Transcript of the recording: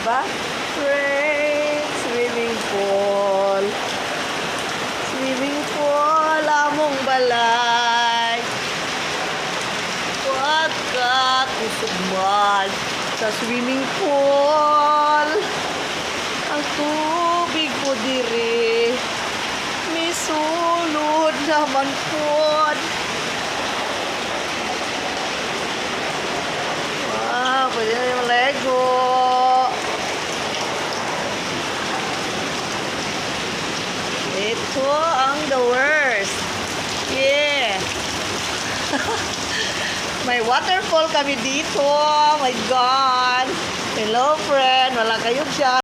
Diba? Great swimming pool. Swimming pool, among balay. Huwag ka kusugman sa swimming pool. Ang tubig po diri, misulod naman po. Wow, pwede na yung Lego. Ito ang the worst. Yeah. May waterfall kami dito. Oh my God. Hello, friend. Wala kayo dyan.